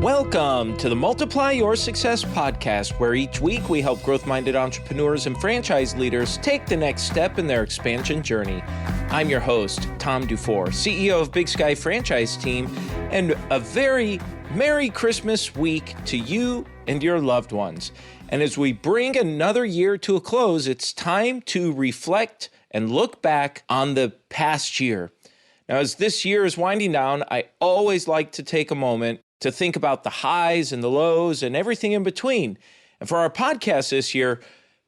Welcome to the Multiply Your Success podcast, where each week we help growth-minded entrepreneurs and franchise leaders take the next step in their expansion journey. I'm your host, Tom Dufour, CEO of Big Sky Franchise Team, and a very Merry Christmas week to you and your loved ones. And as we bring another year to a close, it's time to reflect and look back on the past year. Now, as this year is winding down, I always like to take a moment to think about the highs and the lows and everything in between. And for our podcast this year,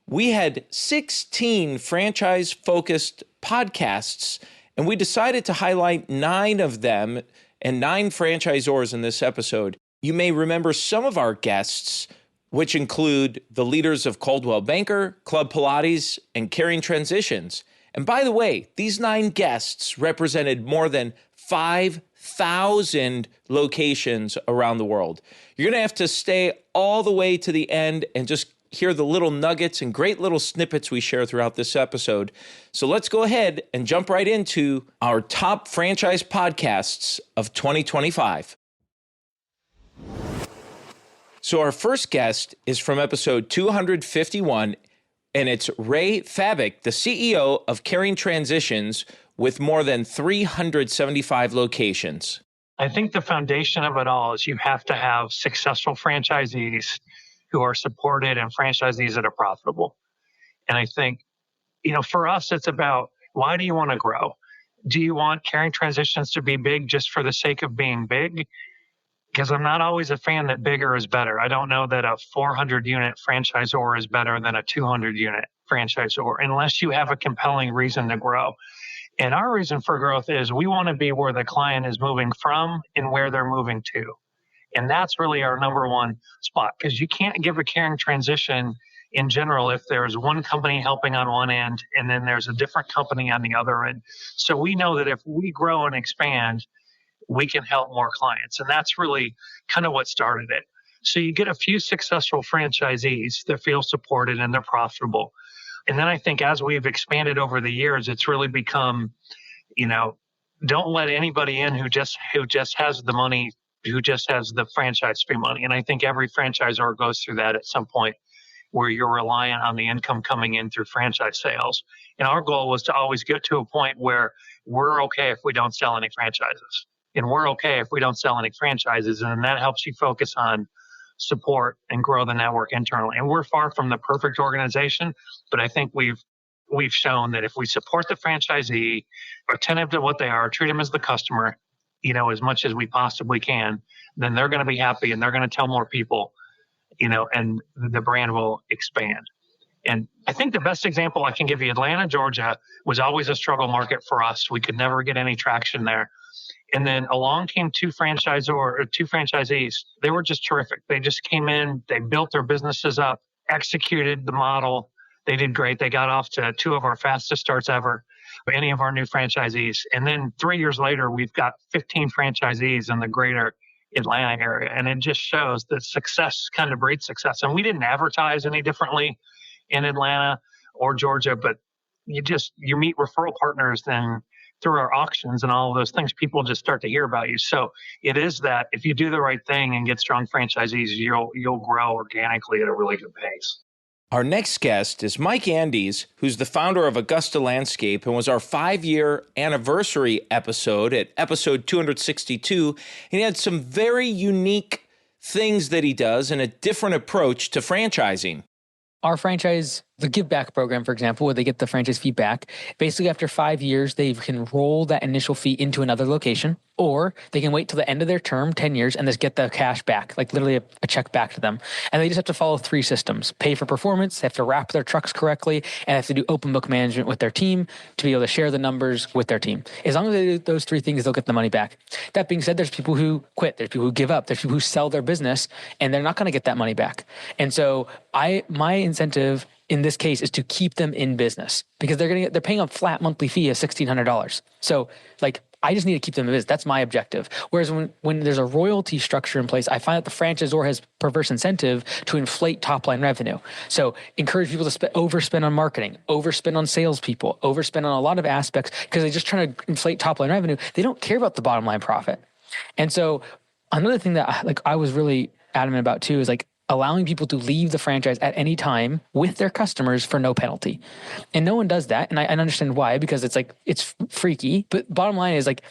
we had 16 franchise-focused podcasts, and we decided to highlight 9 of them and 9 franchisors in this episode. You may remember some of our guests, which include the leaders of Coldwell Banker, Club Pilates, and Caring Transitions. And by the way, these 9 guests represented more than 5,000 locations around the world. You're going to have to stay all the way to the end and just hear the little nuggets and great little snippets we share throughout this episode. So let's go ahead and jump right into our top franchise podcasts of 2025. So our first guest is from episode 251, and it's Ray Fabick, the CEO of Caring Transitions, with more than 375 locations. I think the foundation of it all is you have to have successful franchisees who are supported and franchisees that are profitable. And I think, for us, it's about, why do you want to grow? Do you want Caring Transitions to be big just for the sake of being big? Because I'm not always a fan that bigger is better. I don't know that a 400-unit franchisor is better than a 200-unit franchisor, unless you have a compelling reason to grow. And our reason for growth is we want to be where the client is moving from and where they're moving to. And that's really our number one spot, because you can't give a caring transition in general if there's one company helping on one end and then there's a different company on the other end. So we know that if we grow and expand, we can help more clients. And that's really kind of what started it. So you get a few successful franchisees that feel supported and they're profitable. And then I think as we've expanded over the years, it's really become, don't let anybody in who just has the money, who just has the franchise fee money. And I think every franchisor goes through that at some point, where you're reliant on the income coming in through franchise sales. And our goal was to always get to a point where we're okay if we don't sell any franchises. And we're okay if we don't sell any franchises. And that helps you focus on support and grow the network internally. And we're far from the perfect organization, but I think we've shown that if we support the franchisee, are attentive to what they are, treat them as the customer, as much as we possibly can, then they're going to be happy and they're going to tell more people, and the brand will expand. And I think the best example I can give you, Atlanta, Georgia, was always a struggle market for us. We could never get any traction there. And then along came 2 franchisees. They were just terrific. They just came in, they built their businesses up, executed the model. They did great. They got off to 2 of our fastest starts ever, any of our new franchisees. And then 3 years later, we've got 15 franchisees in the greater Atlanta area. And it just shows that success kind of breeds success. And we didn't advertise any differently in Atlanta or Georgia, but you meet referral partners then through our auctions and all of those things, people just start to hear about you. So it is that if you do the right thing and get strong franchisees, you'll grow organically at a really good pace. Our next guest is Mike Andes, who's the founder of Augusta Landscape and was our 5-year anniversary episode at episode 262. And he had some very unique things that he does and a different approach to franchising. Our franchise, the Give Back program, for example, where they get the franchise fee back, basically after 5 years, they can roll that initial fee into another location, or they can wait till the end of their term, 10 years, and just get the cash back, like literally a check back to them. And they just have to follow 3 systems: pay for performance, they have to wrap their trucks correctly, and they have to do open book management with their team to be able to share the numbers with their team. As long as they do those 3 things, they'll get the money back. That being said, there's people who quit, there's people who give up, there's people who sell their business, and they're not going to get that money back. And so my incentive in this case is to keep them in business, because they're paying a flat monthly fee of $1,600. So I just need to keep them in business. That's my objective. Whereas when there's a royalty structure in place, I find that the franchisor has perverse incentive to inflate top line revenue. So encourage people to overspend on marketing, overspend on salespeople, overspend on a lot of aspects because they're just trying to inflate top line revenue. They don't care about the bottom line profit. And so Another thing that I was really adamant about too is like allowing people to leave the franchise at any time with their customers for no penalty. And no one does that. And I understand why, because it's like, it's freaky. But bottom line is like,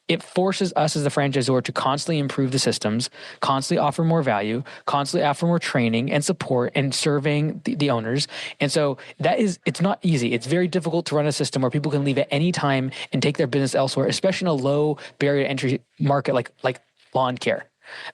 it forces us as the franchisor to constantly improve the systems, constantly offer more value, constantly offer more training and support and serving the owners. And so it's not easy. It's very difficult to run a system where people can leave at any time and take their business elsewhere, especially in a low barrier to entry market like lawn care.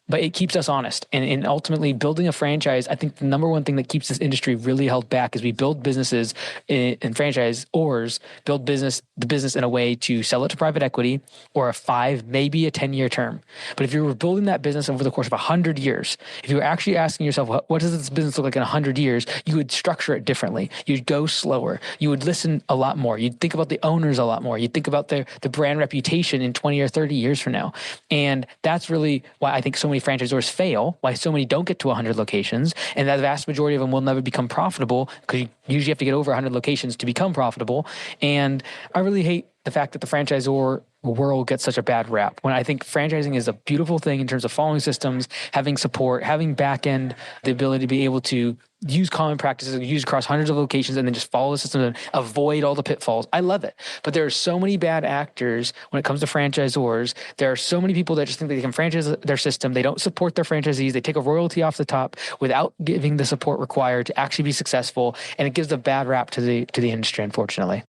But it keeps us honest. And ultimately building a franchise, I think the number one thing that keeps this industry really held back is we build businesses and franchisors build the business in a way to sell it to private equity or a 5, maybe a 10-year term. But if you were building that business over the course of 100 years, if you were actually asking yourself, what does this business look like in 100 years, you would structure it differently. You'd go slower. You would listen a lot more. You'd think about the owners a lot more. You'd think about the brand reputation in 20 or 30 years from now. And that's really why I think so many franchisors fail, why so many don't get to 100 locations, and that the vast majority of them will never become profitable because you usually have to get over 100 locations to become profitable. And I really hate the fact that the franchisor world gets such a bad rap, when I think franchising is a beautiful thing in terms of following systems, having support, having back end, the ability to be able to use common practices, use across hundreds of locations, and then just follow the system and avoid all the pitfalls. I love it. But there are so many bad actors when it comes to franchisors. There are so many people that just think they can franchise their system. They don't support their franchisees. They take a royalty off the top without giving the support required to actually be successful. And it gives a bad rap to the industry, unfortunately.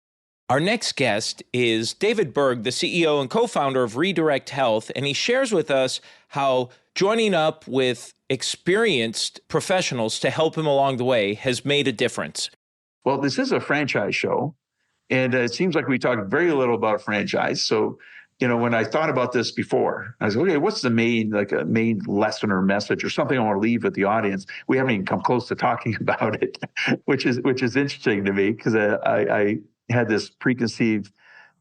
Our next guest is David Berg, the CEO and co-founder of Redirect Health, and he shares with us how joining up with experienced professionals to help him along the way has made a difference. Well, this is a franchise show, and it seems like we talked very little about franchise. So, when I thought about this before, I was like, okay, what's the main lesson or message or something I want to leave with the audience? We haven't even come close to talking about it, which is interesting to me, because I had this preconceived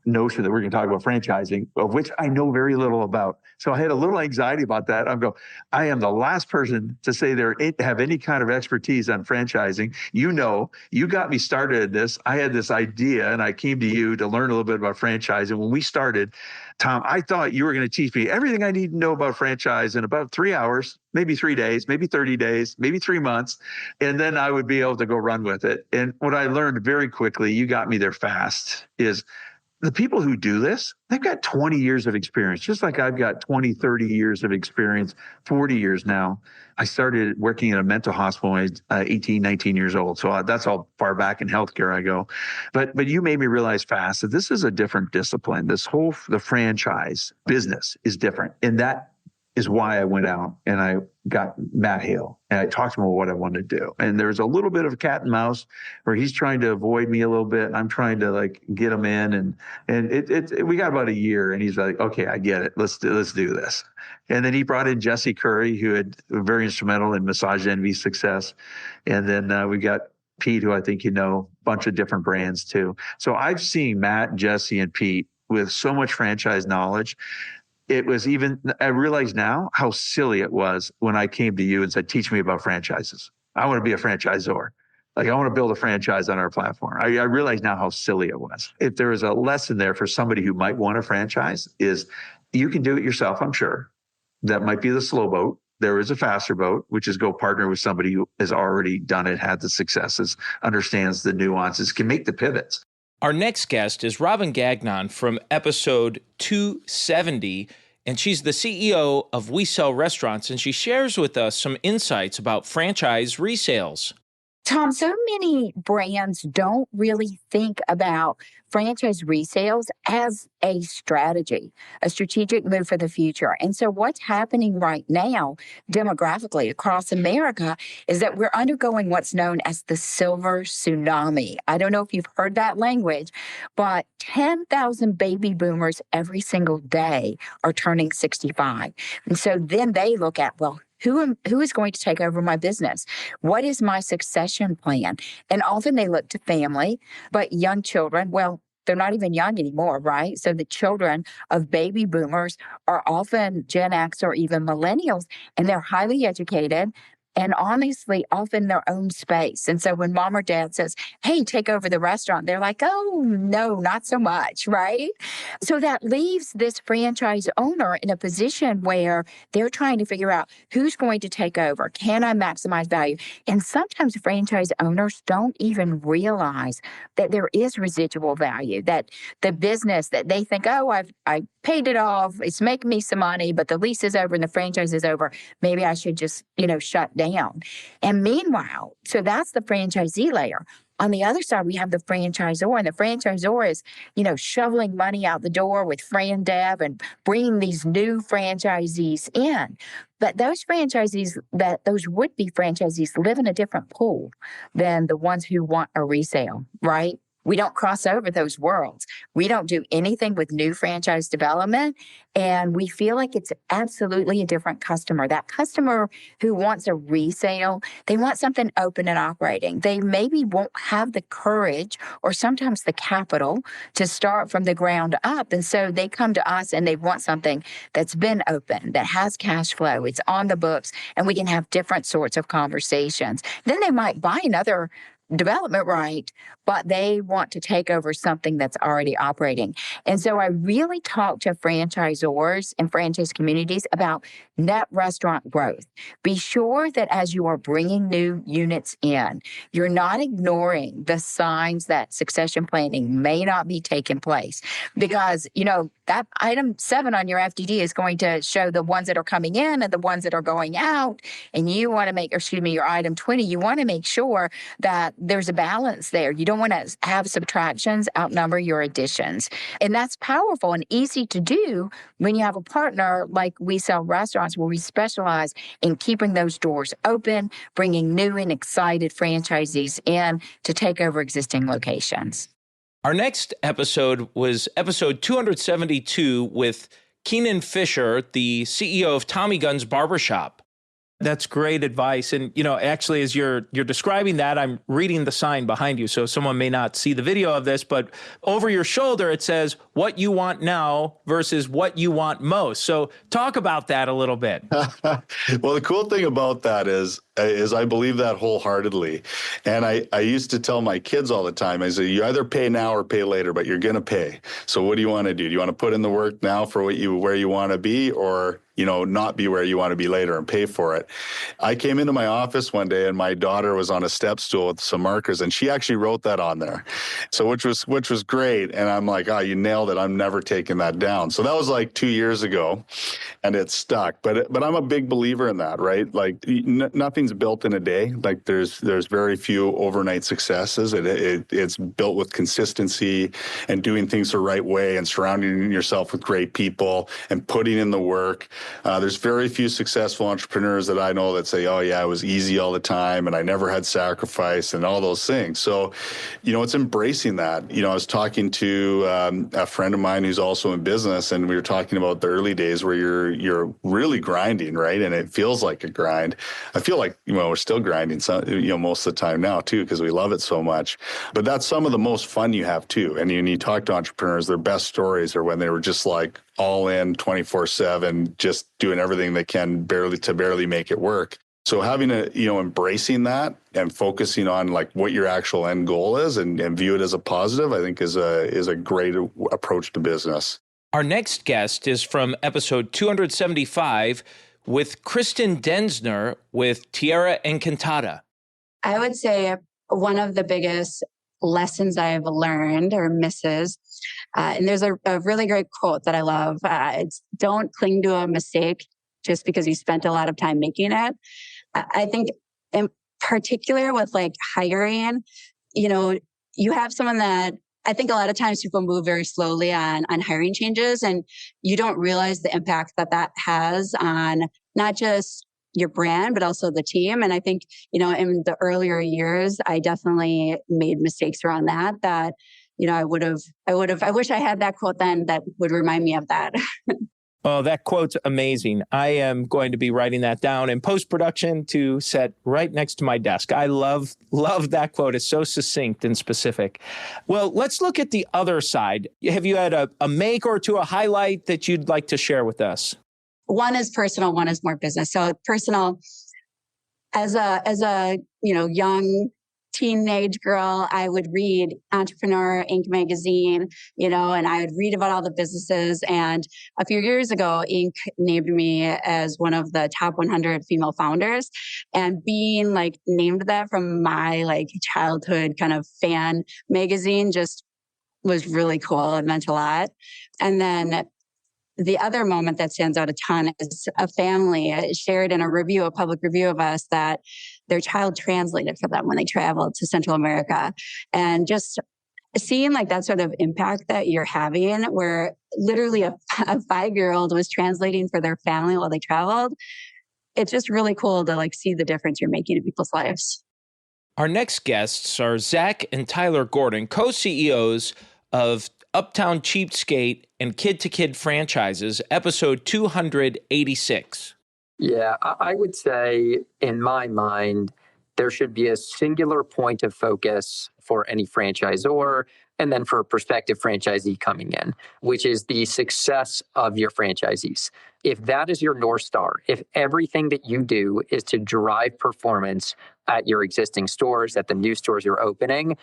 notion that we're going to talk about franchising, of which I know very little about. So I had a little anxiety about that. I am the last person to say have any kind of expertise on franchising. You got me started in this. I had this idea and I came to you to learn a little bit about franchising. When we started, Tom, I thought you were going to teach me everything I need to know about franchise in about 3 hours, maybe 3 days, maybe 30 days, maybe 3 months. And then I would be able to go run with it. And what I learned very quickly, you got me there fast, is the people who do this, they've got 20 years of experience, just like I've got 20, 30 years of experience, 40 years now. I started working in a mental hospital when I was 18, 19 years old. So that's how far back in healthcare I go. But you made me realize fast that this is a different discipline. The franchise business is different. And that is why I went out and I got Matt Hale and I talked to him about what I wanted to do. And there's a little bit of cat and mouse where he's trying to avoid me a little bit. I'm trying to get him in, and we got about a year, and he's like, okay, I get it. Let's do this. And then he brought in Jesse Curry, who had very instrumental in Massage Envy's success. And then we got Pete, who I think a bunch of different brands too. So I've seen Matt, Jesse, and Pete with so much franchise knowledge. I realize now how silly it was when I came to you and said, teach me about franchises. I want to be a franchisor. I want to build a franchise on our platform. I realize now how silly it was. If there is a lesson there for somebody who might want a franchise, is you can do it yourself, I'm sure. That might be the slow boat. There is a faster boat, which is go partner with somebody who has already done it, had the successes, understands the nuances, can make the pivots. Our next guest is Robin Gagnon from episode 270, and she's the CEO of We Sell Restaurants, and she shares with us some insights about franchise resales. Tom, so many brands don't really think about franchise resales as a strategy, a strategic move for the future. And so what's happening right now demographically across America is that we're undergoing what's known as the silver tsunami. I don't know if you've heard that language, but 10,000 baby boomers every single day are turning 65. And so then they look at, well, who is going to take over my business? What is my succession plan? And often they look to family, but young children, well, they're not even young anymore, right? So the children of baby boomers are often Gen X or even millennials, and they're highly educated and honestly, often their own space. And so when mom or dad says, hey, take over the restaurant, they're like, oh, no, not so much, right? So that leaves this franchise owner in a position where they're trying to figure out who's going to take over. Can I maximize value? And sometimes franchise owners don't even realize that there is residual value, that the business that they think, oh, I paid it off, it's making me some money, but the lease is over and the franchise is over. Maybe I should just, shut down. And meanwhile, so that's the franchisee layer. On the other side, we have the franchisor, and the franchisor is, shoveling money out the door with Fran Dev and bringing these new franchisees in. But those those would-be franchisees live in a different pool than the ones who want a resale, right? We don't cross over those worlds. We don't do anything with new franchise development. And we feel like it's absolutely a different customer. That customer who wants a resale, they want something open and operating. They maybe won't have the courage or sometimes the capital to start from the ground up. And so they come to us and they want something that's been open, that has cash flow, it's on the books, and we can have different sorts of conversations. Then they might buy another development right, but they want to take over something that's already operating. And so I really talk to franchisors and franchise communities about net restaurant growth. Be sure that as you are bringing new units in, you're not ignoring the signs that succession planning may not be taking place, because, that item 7 on your FDD is going to show the ones that are coming in and the ones that are going out. And you want to your item 20, you want to make sure that there's a balance there. You don't want to have subtractions outnumber your additions. And that's powerful and easy to do when you have a partner like We Sell Restaurants, where we specialize in keeping those doors open, bringing new and excited franchisees in to take over existing locations. Our next episode was episode 272 with Keenan Fisher, the CEO of Tommy Gunn's Barbershop. That's great advice. And, actually, as you're describing that, I'm reading the sign behind you. So someone may not see the video of this, but over your shoulder, it says what you want now versus what you want most. So talk about that a little bit. Well, the cool thing about that is I believe that wholeheartedly. And I used to tell my kids all the time, I say, you either pay now or pay later, but you're going to pay. So what do you want to do? Do you want to put in the work now for where you want to be, or not be where you want to be later and pay for it? I came into my office one day and my daughter was on a step stool with some markers, and she actually wrote that on there. So which was great. And I'm like, oh, you nailed it. I'm never taking that down. So that was like 2 years ago, and it stuck. But I'm a big believer in that, right? Like nothing's built in a day. Like there's very few overnight successes. It's built with consistency and doing things the right way and surrounding yourself with great people and putting in the work. There's very few successful entrepreneurs that I know that say, oh, yeah, it was easy all the time and I never had sacrifice and all those things. So, it's embracing that. I was talking to a friend of mine who's also in business, and we were talking about the early days where you're really grinding, right? And it feels like a grind. I feel like, we're still grinding, most of the time now, too, because we love it so much. But that's some of the most fun you have, too. And when you talk to entrepreneurs, their best stories are when they were just like all in 24/7, just doing everything they can barely make it work. So having embracing that and focusing on like what your actual end goal is and view it as a positive, I think is a great approach to business. Our next guest is from episode 275 with Kristen Densner with Tierra Encantada. I would say one of the biggest lessons I've learned or misses, and there's a really great quote that I love. It's don't cling to a mistake just because you spent a lot of time making it. I think in particular with like hiring, you have someone that I think a lot of times people move very slowly on hiring changes, and you don't realize the impact that has on not just your brand, but also the team. And I think, in the earlier years, I definitely made mistakes around that, I wish I had that quote then that would remind me of that. Oh, that quote's amazing. I am going to be writing that down in post-production to set right next to my desk. I love that quote. It's so succinct and specific. Well, let's look at the other side. Have you had a make or two, a highlight that you'd like to share with us? One is personal, one is more business. So personal, as a young teenage girl, I would read Entrepreneur Inc. magazine, and I would read about all the businesses. And a few years ago, Inc. named me as one of the top 100 female founders. And being named that from my childhood kind of fan magazine just was really cool. It meant a lot. And then the other moment that stands out a ton is a family shared in a public review of us, that their child translated for them when they traveled to Central America. And just seeing that sort of impact that you're having, where literally a 5-year-old was translating for their family while they traveled. It's just really cool to see the difference you're making in people's lives. Our next guests are Zach and Tyler Gordon, co-CEOs of Uptown Cheapskate and Kid to Kid franchises, episode 286. Yeah, I would say in my mind, there should be a singular point of focus for any franchisor and then for a prospective franchisee coming in, which is the success of your franchisees. If that is your North Star, if everything that you do is to drive performance at your existing stores, at the new stores you're opening,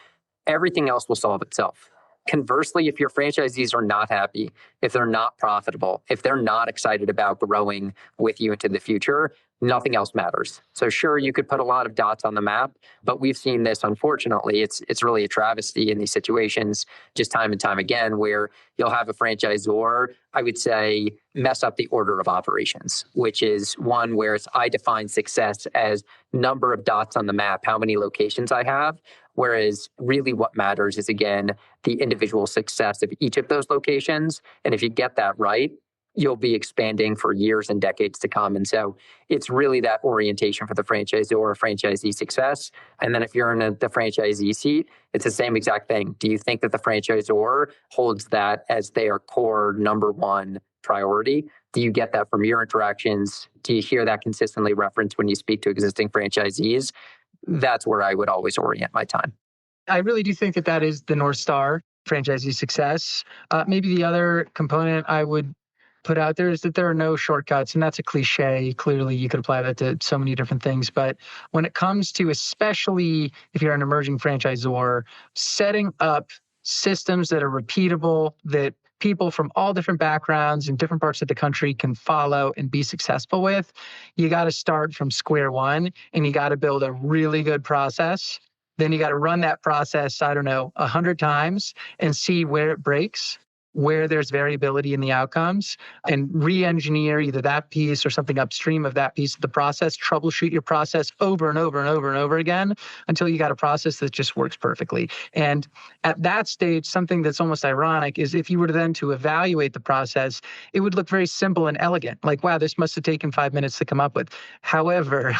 everything else will solve itself. Conversely, if your franchisees are not happy, if they're not profitable, if they're not excited about growing with you into the future, nothing else matters. So sure, you could put a lot of dots on the map, but we've seen this, unfortunately, it's really a travesty in these situations, just time and time again, where you'll have a franchisor, I would say, mess up the order of operations, which is one where I define success as number of dots on the map, how many locations I have. Whereas really what matters is, again, the individual success of each of those locations. And if you get that right, you'll be expanding for years and decades to come. And so it's really that orientation for the franchisor or franchisee success. And then if you're in the franchisee seat, it's the same exact thing. Do you think that the franchisor holds that as their core number one priority? Do you get that from your interactions? Do you hear that consistently referenced when you speak to existing franchisees? That's where I would always orient my time. I really do think that is the North Star, franchisee success. Maybe the other component I would put out there is that there are no shortcuts, and that's a cliche. Clearly, you could apply that to so many different things. But when it comes to, especially if you're an emerging franchisor, setting up systems that are repeatable, that people from all different backgrounds in different parts of the country can follow and be successful with, you got to start from square one, and you got to build a really good process. Then you got to run that process, 100 times and see where it breaks, where there's variability in the outcomes, and re-engineer either that piece or something upstream of that piece of the process, troubleshoot your process over and over and over and over again until you got a process that just works perfectly. And at that stage, something that's almost ironic is if you were then to evaluate the process, it would look very simple and elegant. Wow, this must have taken 5 minutes to come up with. However,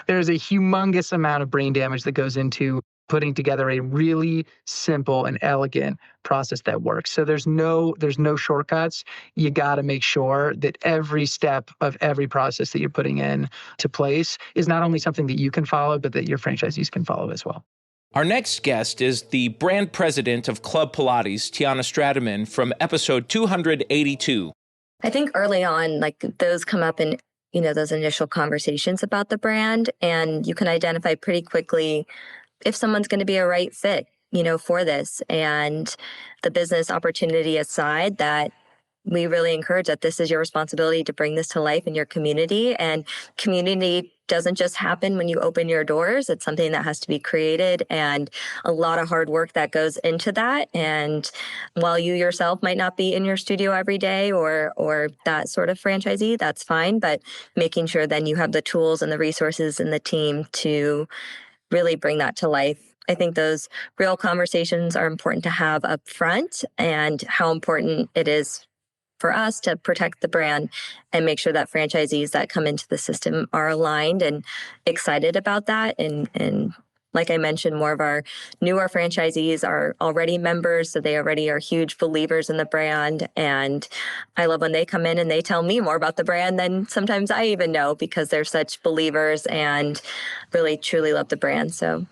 there's a humongous amount of brain damage that goes into putting together a really simple and elegant process that works. So there's no shortcuts. You got to make sure that every step of every process that you're putting in to place is not only something that you can follow, but that your franchisees can follow as well. Our next guest is the brand president of Club Pilates, Tiana Stradaman, from episode 282. I think early on, those come up in, those initial conversations about the brand, and you can identify pretty quickly if someone's going to be a right fit, for this. And the business opportunity aside, that we really encourage that this is your responsibility to bring this to life in your community. And community doesn't just happen when you open your doors. It's something that has to be created, and a lot of hard work that goes into that. And while you yourself might not be in your studio every day or that sort of franchisee, that's fine. But making sure then you have the tools and the resources and the team to really bring that to life. I think those real conversations are important to have up front, and how important it is for us to protect the brand and make sure that franchisees that come into the system are aligned and excited about that. And like I mentioned, more of our newer franchisees are already members, so they already are huge believers in the brand. And I love when they come in and they tell me more about the brand than sometimes I even know, because they're such believers and really, truly love the brand. So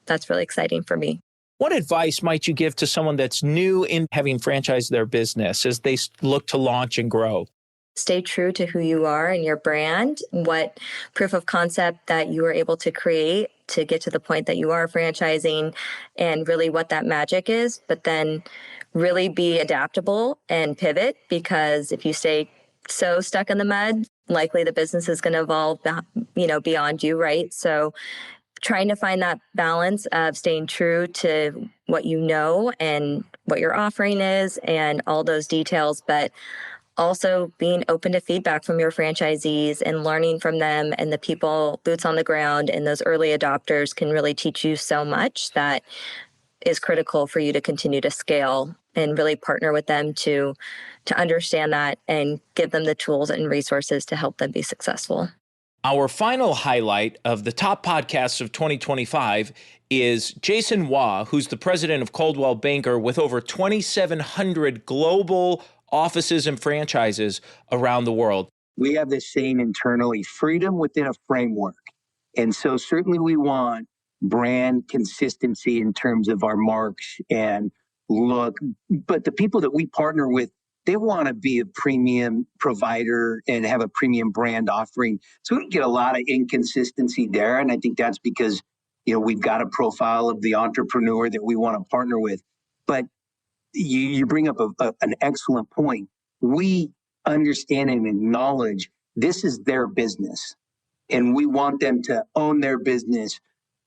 that's really exciting for me. What advice might you give to someone that's new in having franchised their business as they look to launch and grow? stay true to who you are and your brand, what proof of concept that you were able to create to get to the point that you are franchising, and really what that magic is, but then really be adaptable and pivot, because if you stay so stuck in the mud, likely the business is going to evolve, beyond you, right? So trying to find that balance of staying true to what you know and what your offering is and all those details, but also being open to feedback from your franchisees and learning from them, and the people boots on the ground and those early adopters can really teach you so much that is critical for you to continue to scale, and really partner with them to understand that and give them the tools and resources to help them be successful. Our final highlight of the top podcasts of 2025 is Jason Waugh, who's the president of Coldwell Banker with over 2,700 global offices and franchises around the world. We have this saying internally, freedom within a framework. And so certainly we want brand consistency in terms of our marks and look, but the people that we partner with, they want to be a premium provider and have a premium brand offering. So we get a lot of inconsistency there. And I think that's because, we've got a profile of the entrepreneur that we want to partner with. But you bring up an excellent point. We understand and acknowledge this is their business, and we want them to own their business.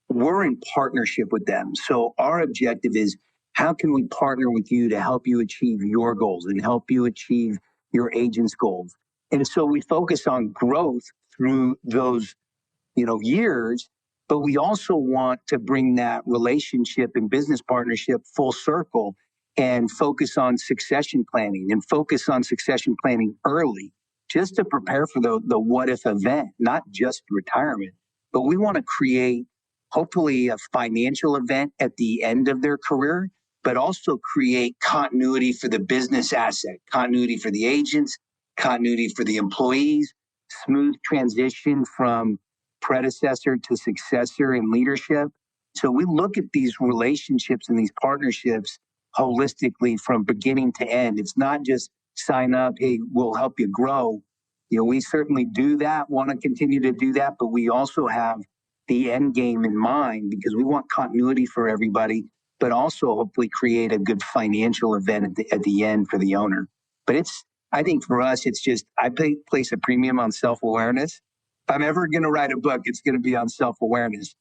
We're in partnership with them. So our objective is, how can we partner with you to help you achieve your goals and help you achieve your agents' goals? And so we focus on growth through those, years, but we also want to bring that relationship and business partnership full circle and focus on succession planning early, just to prepare for the what if event, not just retirement. But we want to create hopefully a financial event at the end of their career, but also create continuity for the business asset, continuity for the agents, continuity for the employees, smooth transition from predecessor to successor in leadership. So we look at these relationships and these partnerships holistically from beginning to end. It's not just sign up, hey, we'll help you grow. We certainly do that, want to continue to do that, but we also have the end game in mind, because we want continuity for everybody, but also hopefully create a good financial event at the end for the owner. But I think for us, it's just, I place a premium on self-awareness. If I'm ever going to write a book, it's going to be on self-awareness.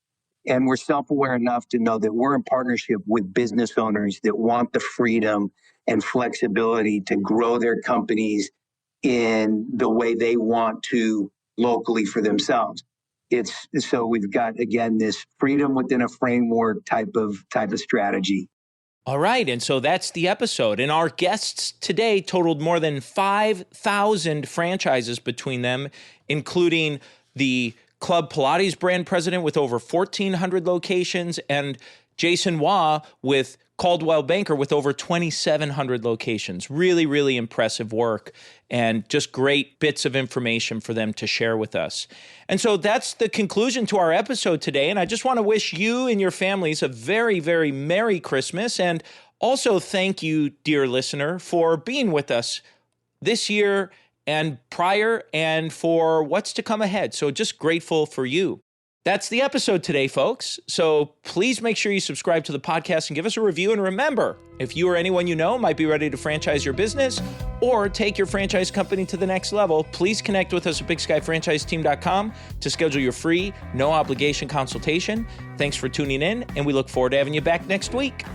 And we're self-aware enough to know that we're in partnership with business owners that want the freedom and flexibility to grow their companies in the way they want to locally for themselves. So we've got, again, this freedom within a framework type of strategy. All right. And so that's the episode. And our guests today totaled more than 5,000 franchises between them, including the Club Pilates brand president with over 1,400 locations, and Jason Waugh with Coldwell Banker with over 2,700 locations. Really, really impressive work, and just great bits of information for them to share with us. And so that's the conclusion to our episode today. And I just want to wish you and your families a very, very Merry Christmas. And also thank you, dear listener, for being with us this year and prior, and for what's to come ahead. So just grateful for you. That's the episode today, folks. So please make sure you subscribe to the podcast and give us a review. And remember, if you or anyone you know might be ready to franchise your business or take your franchise company to the next level, please connect with us at BigSkyFranchiseTeam.com to schedule your free, no obligation consultation. Thanks for tuning in, and we look forward to having you back next week.